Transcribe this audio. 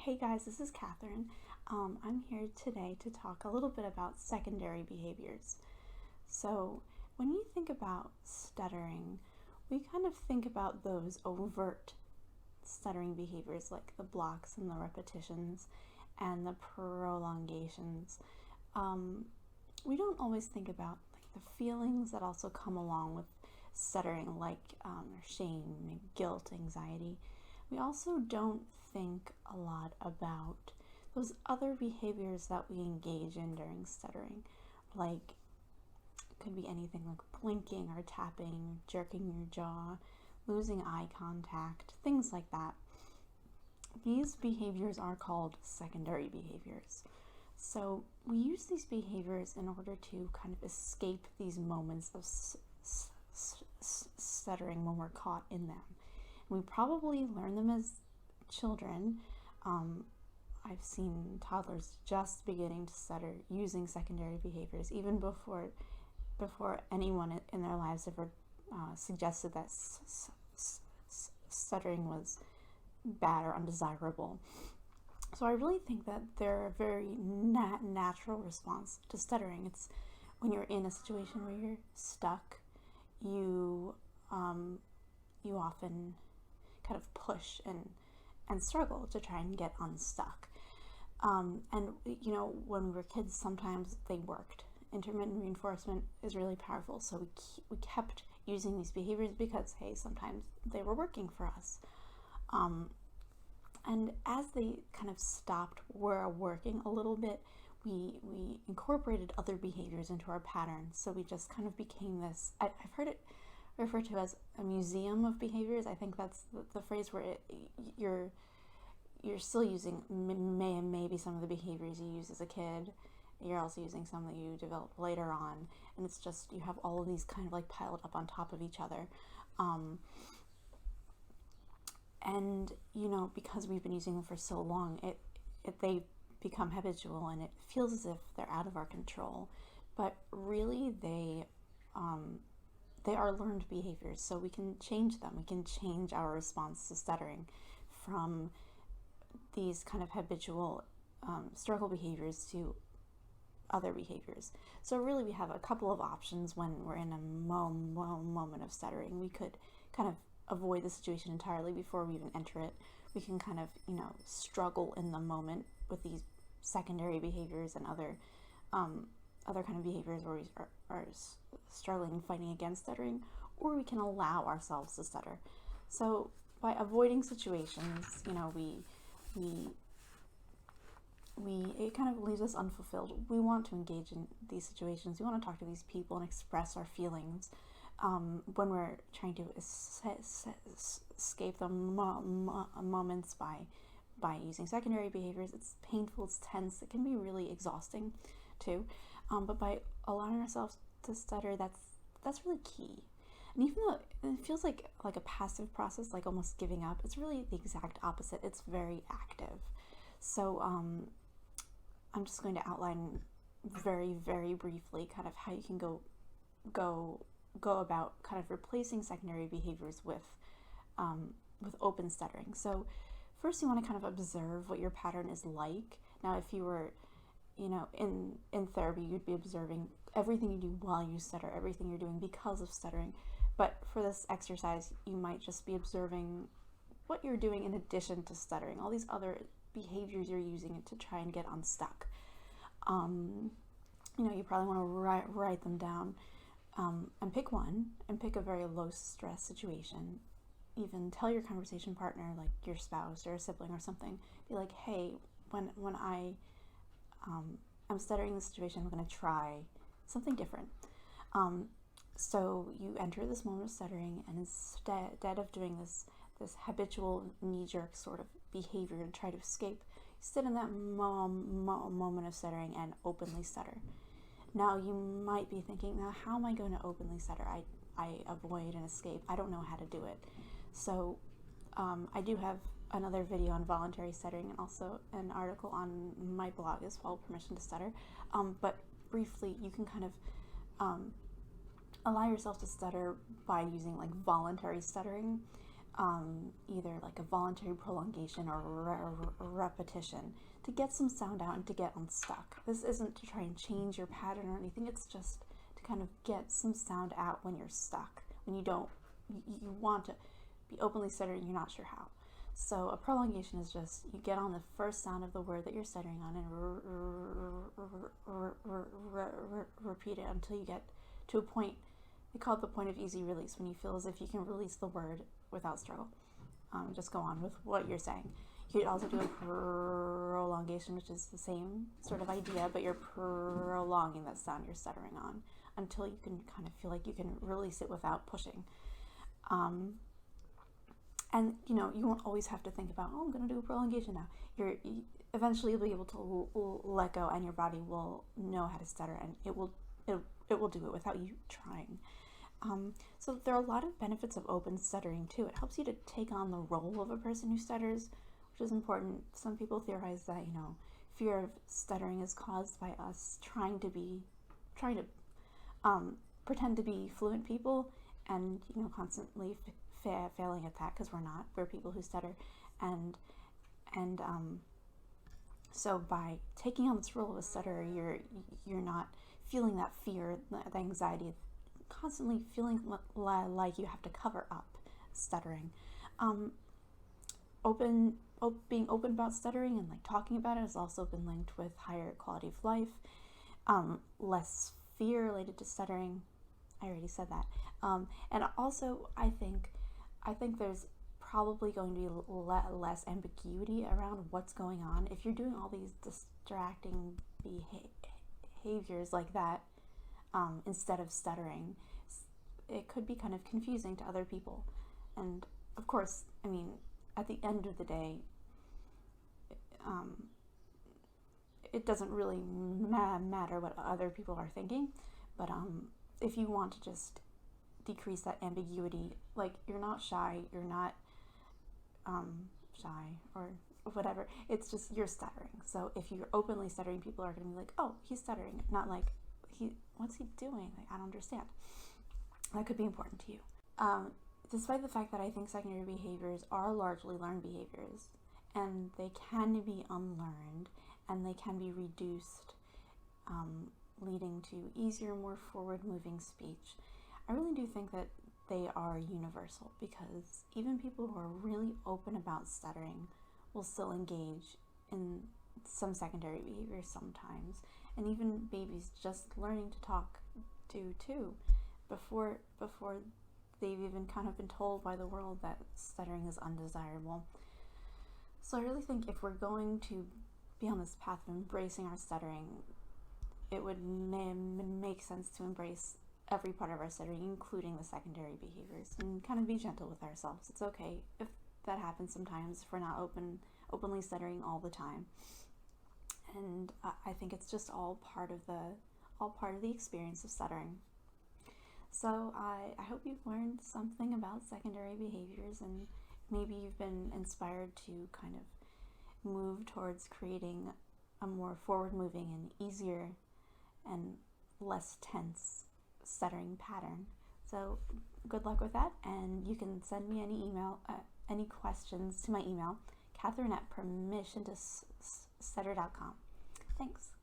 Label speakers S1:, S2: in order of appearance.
S1: Hey guys, this is Catherine. I'm here today to talk a little bit about secondary behaviors. So, when you think about stuttering, we kind of think about those overt stuttering behaviors like the blocks and the repetitions and the prolongations. We don't always think about the feelings that also come along with stuttering, like shame, guilt, anxiety. We also don't think a lot about those other behaviors that we engage in during stuttering, like it could be anything like blinking or tapping, jerking your jaw, losing eye contact, things like that. These behaviors are called secondary behaviors. So we use these behaviors in order to kind of escape these moments of stuttering when we're caught in them. We probably learn them as children. I've seen toddlers just beginning to stutter using secondary behaviors, even before anyone in their lives ever suggested that stuttering was bad or undesirable. So I really think that they're a very natural response to stuttering. It's when you're in a situation where you're stuck, you often kind of push and struggle to try and get unstuck. And when we were kids, sometimes they worked. Intermittent reinforcement is really powerful, so we kept using these behaviors because, hey, sometimes they were working for us. And as they kind of stopped working a little bit, we incorporated other behaviors into our patterns. So we just kind of became this, I've heard it referred to as a museum of behaviors. I think that's the phrase where you're still using maybe some of the behaviors you used as a kid. You're also using some that you developed later on, and it's just you have all of these kind of like piled up on top of each other. And because we've been using them for so long, they become habitual, and it feels as if they're out of our control. But really, they are learned behaviors, so we can change them. We can change our response to stuttering from these kind of habitual struggle behaviors to other behaviors. So really, we have a couple of options when we're in a moment of stuttering. We could kind of avoid the situation entirely before we even enter it. We can kind of, struggle in the moment with these secondary behaviors and other kind of behaviors where we are struggling and fighting against stuttering, or we can allow ourselves to stutter. So by avoiding situations, it kind of leaves us unfulfilled. We want to engage in these situations. We want to talk to these people and express our feelings. When we're trying to escape the moments by using secondary behaviors, it's painful, it's tense, it can be really exhausting too. But by allowing ourselves to stutter, that's really key. And even though it feels like a passive process, like almost giving up, it's really the exact opposite. It's very active. So I'm just going to outline very, very briefly kind of how you can go about kind of replacing secondary behaviors with open stuttering. So first, you want to kind of observe what your pattern is like. Now, if you were in therapy, you'd be observing everything you do while you stutter, everything you're doing because of stuttering. But for this exercise, you might just be observing what you're doing in addition to stuttering, all these other behaviors you're using to try and get unstuck. You probably want to write them down. And pick one, and pick a very low stress situation. Even tell your conversation partner, like your spouse or a sibling or something, be like, hey, when I'm stuttering in this situation, I'm going to try something different. So you enter this moment of stuttering, and instead of doing this habitual knee-jerk sort of behavior to try to escape, you sit in that moment of stuttering and openly stutter. Now you might be thinking, now how am I going to openly stutter? I avoid and escape. I don't know how to do it. So I do have another video on voluntary stuttering and also an article on my blog as well, Permission to Stutter. But briefly, you can kind of allow yourself to stutter by using like voluntary stuttering. either like a voluntary prolongation or repetition to get some sound out and to get unstuck. This isn't to try and change your pattern or anything, it's just to kind of get some sound out when you're stuck, when you don't, you want to be openly stuttering, you're not sure how. So a prolongation is just, you get on the first sound of the word that you're stuttering on and repeat it until you get to a point, they call it the point of easy release, when you feel as if you can release the word without struggle. Just go on with what you're saying. You could also do a prolongation, which is the same sort of idea, but you're prolonging that sound you're stuttering on until you can kind of feel like you can release it without pushing. And you know, you won't always have to think about, oh, I'm going to do a prolongation now. Eventually you'll be able to let go, and your body will know how to stutter, and it will do it without you trying. So there are a lot of benefits of open stuttering too. It helps you to take on the role of a person who stutters, which is important. Some people theorize that, you know, fear of stuttering is caused by us trying to pretend to be fluent people, and you know, constantly failing at that because we're not. We're people who stutter, and so by taking on this role of a stutterer, you're not feeling that fear, the anxiety, constantly feeling like you have to cover up stuttering. Being open about stuttering and like talking about it has also been linked with higher quality of life, less fear related to stuttering. I already said that. And also, I think there's probably going to be less ambiguity around what's going on. If you're doing all these distracting behaviors like that, instead of stuttering, it could be kind of confusing to other people. And of course, I mean, at the end of the day, it doesn't really matter what other people are thinking, but if you want to just decrease that ambiguity, like you're not shy, you're not shy or whatever, it's just you're stuttering. So if you're openly stuttering, people are going to be like, oh, he's stuttering, not like, what's he doing? Like, I don't understand. That could be important to you. Despite the fact that I think secondary behaviors are largely learned behaviors, and they can be unlearned, and they can be reduced, leading to easier, more forward-moving speech, I really do think that they are universal, because even people who are really open about stuttering will still engage in some secondary behaviors sometimes, and even babies just learning to talk do too, before they've even kind of been told by the world that stuttering is undesirable. So I really think if we're going to be on this path of embracing our stuttering, it would make sense to embrace every part of our stuttering, including the secondary behaviors, and kind of be gentle with ourselves. It's okay if that happens sometimes, if we're not openly stuttering all the time. And I think it's just all part of the experience of stuttering. So I hope you've learned something about secondary behaviors, and maybe you've been inspired to kind of move towards creating a more forward-moving and easier and less tense stuttering pattern. So good luck with that, and you can send me any questions to my email, Catherine@permissiontostutter.com. Thanks.